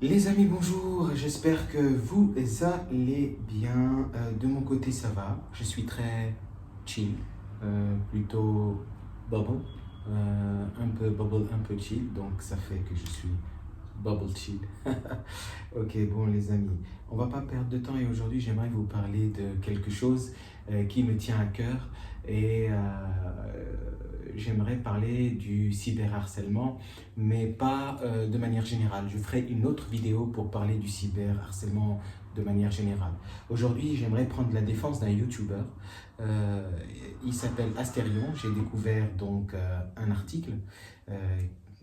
Les amis, bonjour, j'espère que vous allez bien. De mon côté, ça va. Je suis très chill, plutôt bubble, un peu bubble, un peu chill, donc ça fait que je suis bubble chill. Ok, bon les amis, on va pas perdre de temps et aujourd'hui j'aimerais vous parler de quelque chose qui me tient à cœur et j'aimerais parler du cyberharcèlement, mais pas de manière générale. Je ferai une autre vidéo pour parler du cyberharcèlement de manière générale. Aujourd'hui, j'aimerais prendre la défense d'un YouTuber. Euh, il s'appelle Astérion. J'ai découvert donc un article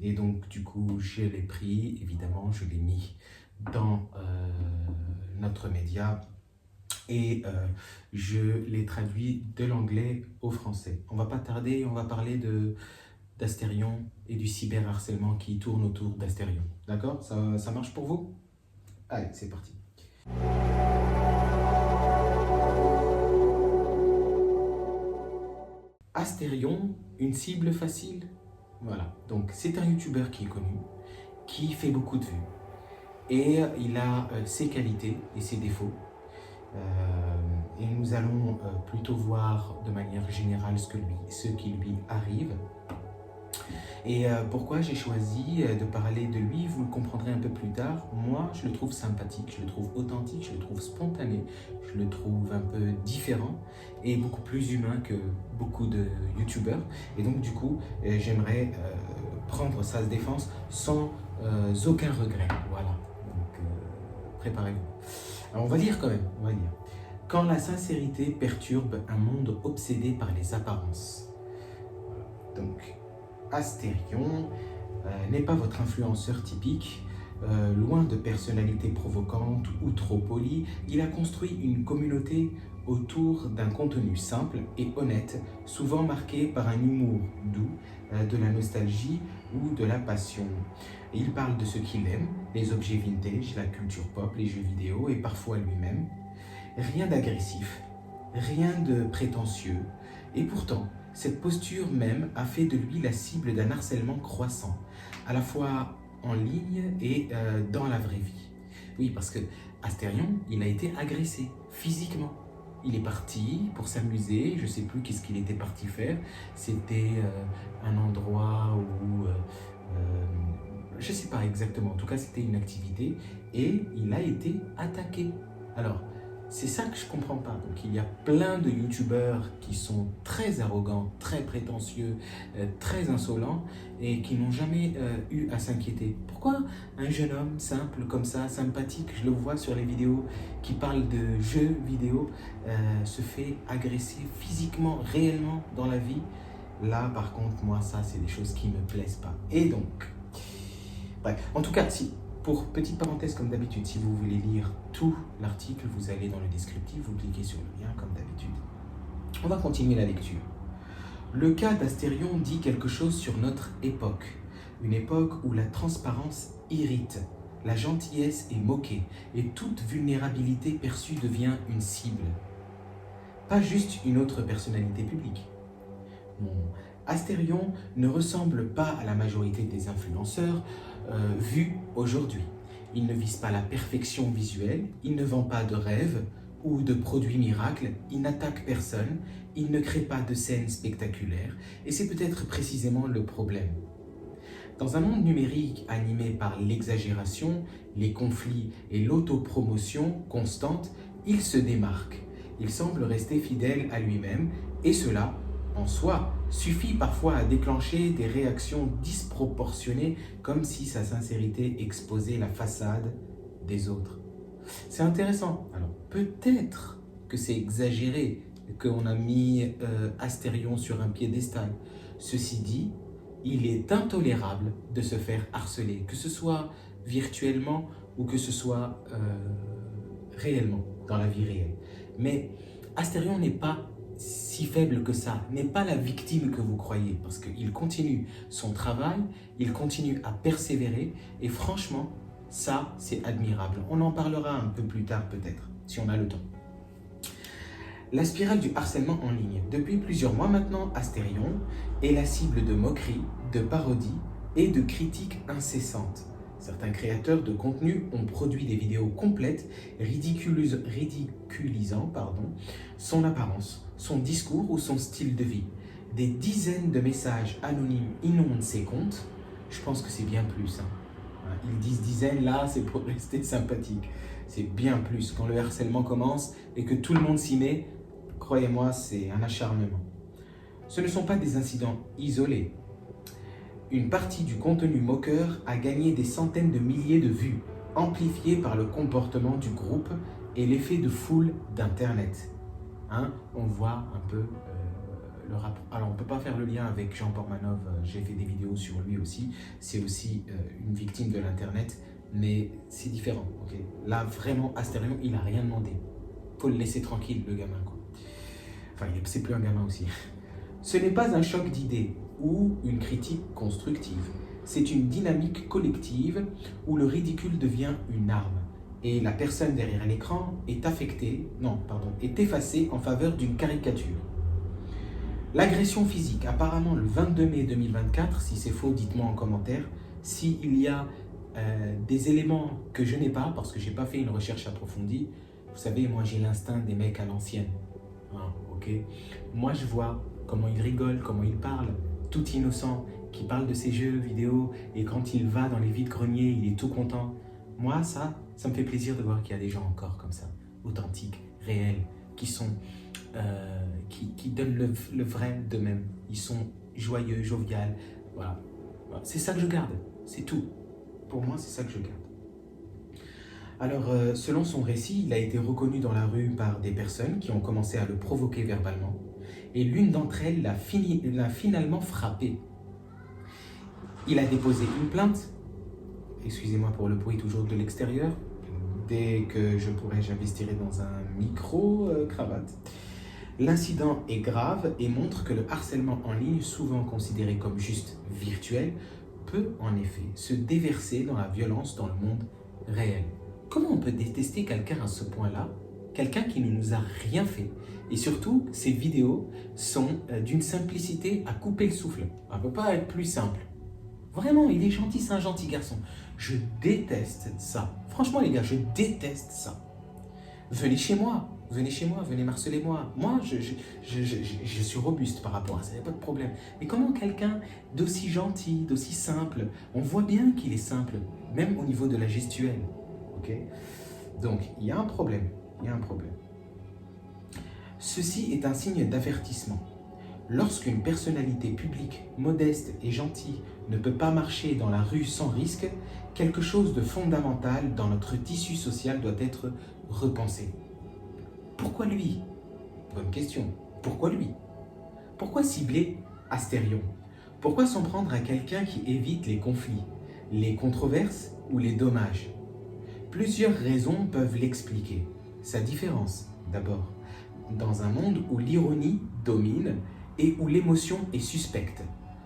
et donc du coup, je l'ai pris, évidemment, je l'ai mis dans notre média et je l'ai traduit de l'anglais au français. On va pas tarder, on va parler d'Astérion et du cyberharcèlement qui tourne autour d'Astérion. D'accord? Ça marche pour vous? Allez, c'est parti. Astérion, une cible facile? Voilà, donc c'est un youtubeur qui est connu, qui fait beaucoup de vues. Et il a ses qualités et ses défauts. Et nous allons plutôt voir de manière générale ce qui lui arrive. Et pourquoi j'ai choisi de parler de lui, vous le comprendrez un peu plus tard. Moi, je le trouve sympathique, je le trouve authentique, je le trouve spontané, je le trouve un peu différent et beaucoup plus humain que beaucoup de youtubeurs. Et donc, du coup, j'aimerais prendre sa défense sans aucun regret. Voilà, donc préparez-vous. Alors, on va lire quand même, on va lire. Quand la sincérité perturbe un monde obsédé par les apparences. Donc, Astérion n'est pas votre influenceur typique. Loin de personnalité provocante ou trop polie, il a construit une communauté autour d'un contenu simple et honnête, souvent marqué par un humour doux, de la nostalgie ou de la passion. Il parle de ce qu'il aime, les objets vintage, la culture pop, les jeux vidéo et parfois lui-même. Rien d'agressif, rien de prétentieux, et pourtant, cette posture même a fait de lui la cible d'un harcèlement croissant, à la fois en ligne et dans la vraie vie. Oui, parce que Astérion, il a été agressé physiquement. Il est parti pour s'amuser, je ne sais plus qu'est-ce qu'il était parti faire. C'était un endroit où, je ne sais pas exactement, en tout cas c'était une activité, et il a été attaqué. Alors, c'est ça que je comprends pas. Donc il y a plein de youtubeurs qui sont très arrogants, très prétentieux, très insolents et qui n'ont jamais eu à s'inquiéter. Pourquoi un jeune homme simple comme ça, sympathique, je le vois sur les vidéos, qui parle de jeux vidéo, se fait agresser physiquement, réellement dans la vie? Là par contre, moi ça c'est des choses qui me plaisent pas. Et donc, bref, en tout cas, si pour petite parenthèse, comme d'habitude, si vous voulez lire tout l'article, vous allez dans le descriptif, vous cliquez sur le lien comme d'habitude. On va continuer la lecture. Le cas d'Astérion dit quelque chose sur notre époque. Une époque où la transparence irrite, la gentillesse est moquée et toute vulnérabilité perçue devient une cible. Pas juste une autre personnalité publique. Non. Astérion ne ressemble pas à la majorité des influenceurs vus aujourd'hui. Il ne vise pas la perfection visuelle, il ne vend pas de rêves ou de produits miracles, il n'attaque personne, il ne crée pas de scènes spectaculaires, et c'est peut-être précisément le problème. Dans un monde numérique animé par l'exagération, les conflits et l'autopromotion constante, il se démarque. Il semble rester fidèle à lui-même, et cela, en soi, suffit parfois à déclencher des réactions disproportionnées comme si sa sincérité exposait la façade des autres. C'est intéressant. Alors peut-être que c'est exagéré, qu'on a mis Astérion sur un piédestal. Ceci dit, il est intolérable de se faire harceler, que ce soit virtuellement ou que ce soit réellement, dans la vie réelle. Mais Astérion n'est pas si faible que ça, n'est pas la victime que vous croyez, parce qu'il continue son travail, il continue à persévérer, et franchement, ça, c'est admirable. On en parlera un peu plus tard peut-être, si on a le temps. La spirale du harcèlement en ligne. Depuis plusieurs mois maintenant, Astérion est la cible de moqueries, de parodies et de critiques incessantes. Certains créateurs de contenu ont produit des vidéos complètes ridiculisant son apparence, son discours ou son style de vie. Des dizaines de messages anonymes inondent ses comptes. Je pense que c'est bien plus. Ils disent dizaines, là, c'est pour rester sympathique. C'est bien plus. Quand le harcèlement commence et que tout le monde s'y met, croyez-moi, c'est un acharnement. Ce ne sont pas des incidents isolés. Une partie du contenu moqueur a gagné des centaines de milliers de vues, amplifiées par le comportement du groupe et l'effet de foule d'Internet. On voit un peu le rapport. Alors, on ne peut pas faire le lien avec Jean Portmanov, j'ai fait des vidéos sur lui aussi. C'est aussi une victime de l'Internet, mais c'est différent. Okay, là, vraiment, Astérion, il n'a rien demandé. Il faut le laisser tranquille, le gamin, quoi. Enfin, c'est plus un gamin aussi. Ce n'est pas un choc d'idées ou une critique constructive. C'est une dynamique collective où le ridicule devient une arme et la personne derrière l'écran est effacée en faveur d'une caricature. L'agression physique, apparemment le 22 mai 2024, si c'est faux, dites-moi en commentaire. S'il y a des éléments que je n'ai pas, parce que je n'ai pas fait une recherche approfondie, vous savez, moi j'ai l'instinct des mecs à l'ancienne. Okay. Moi je vois comment il rigole, comment il parle, tout innocent, qui parle de ses jeux vidéo, et quand il va dans les vides-greniers, il est tout content. Moi, ça me fait plaisir de voir qu'il y a des gens encore comme ça, authentiques, réels, qui sont, qui donnent le vrai d'eux-mêmes. Ils sont joyeux, jovial, voilà. C'est ça que je garde, c'est tout. Pour moi, c'est ça que je garde. Alors, selon son récit, il a été reconnu dans la rue par des personnes qui ont commencé à le provoquer verbalement. Et l'une d'entre elles l'a finalement frappé. Il a déposé une plainte. Excusez-moi pour le bruit toujours de l'extérieur. Dès que je pourrai, j'investirai dans un micro-cravate. L'incident est grave et montre que le harcèlement en ligne, souvent considéré comme juste virtuel, peut en effet se déverser dans la violence dans le monde réel. Comment on peut détester quelqu'un à ce point-là, quelqu'un qui ne nous a rien fait? Et surtout, ces vidéos sont d'une simplicité à couper le souffle. Ça ne peut pas être plus simple. Vraiment, il est gentil, c'est un gentil garçon. Je déteste ça. Franchement, les gars, je déteste ça. Venez chez moi, venez harceler-moi. Moi, je suis robuste par rapport à ça, il n'y a pas de problème. Mais comment quelqu'un d'aussi gentil, d'aussi simple, on voit bien qu'il est simple, même au niveau de la gestuelle. Okay. Donc, il y a un problème. Ceci est un signe d'avertissement. Lorsqu'une personnalité publique, modeste et gentille ne peut pas marcher dans la rue sans risque, quelque chose de fondamental dans notre tissu social doit être repensé. Pourquoi lui? Bonne question. Pourquoi lui? Pourquoi cibler Astérion? Pourquoi s'en prendre à quelqu'un qui évite les conflits, les controverses ou les dommages? Plusieurs raisons peuvent l'expliquer. Sa différence, d'abord. Dans un monde où l'ironie domine et où l'émotion est suspecte,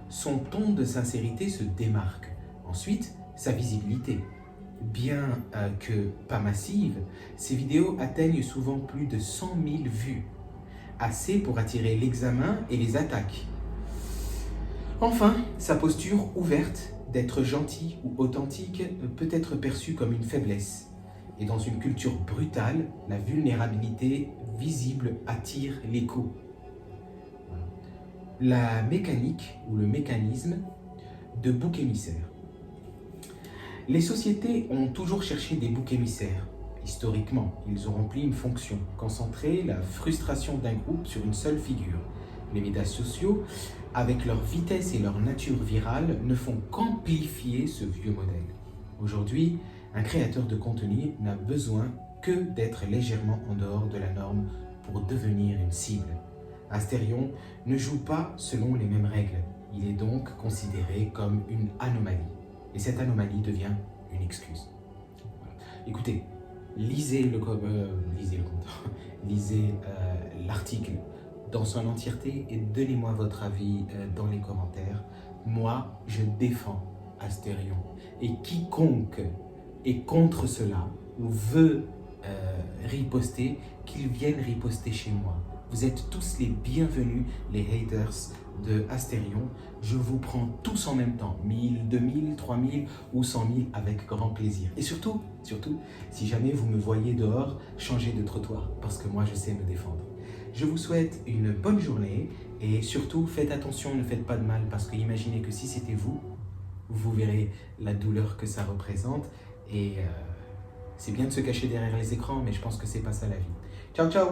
son ton de sincérité se démarque. Ensuite, sa visibilité. Bien que pas massive, ses vidéos atteignent souvent plus de 100 000 vues, assez pour attirer l'examen et les attaques. Enfin, sa posture ouverte d'être gentil ou authentique peut être perçue comme une faiblesse. Et dans une culture brutale, la vulnérabilité visible attire l'écho. La mécanique ou le mécanisme de bouc émissaire. Les sociétés ont toujours cherché des boucs émissaires. Historiquement, ils ont rempli une fonction, concentrer la frustration d'un groupe sur une seule figure. Les médias sociaux, avec leur vitesse et leur nature virale, ne font qu'amplifier ce vieux modèle. Aujourd'hui, un créateur de contenu n'a besoin que d'être légèrement en dehors de la norme pour devenir une cible. Astérion ne joue pas selon les mêmes règles. Il est donc considéré comme une anomalie. Et cette anomalie devient une excuse. Voilà. Écoutez, lisez l'article dans son entièreté et donnez-moi votre avis dans les commentaires. Moi, je défends Astérion. Et quiconque est contre cela ou veut riposter, qu'il vienne riposter chez moi. Vous êtes tous les bienvenus, les haters, de Astérion. Je vous prends tous en même temps, 1000, 2000, 3000 ou 100 000 avec grand plaisir. Et surtout, si jamais vous me voyez dehors, changez de trottoir parce que moi je sais me défendre. Je vous souhaite une bonne journée et surtout faites attention, ne faites pas de mal parce que imaginez que si c'était vous, vous verrez la douleur que ça représente et c'est bien de se cacher derrière les écrans mais je pense que c'est pas ça la vie. Ciao ciao!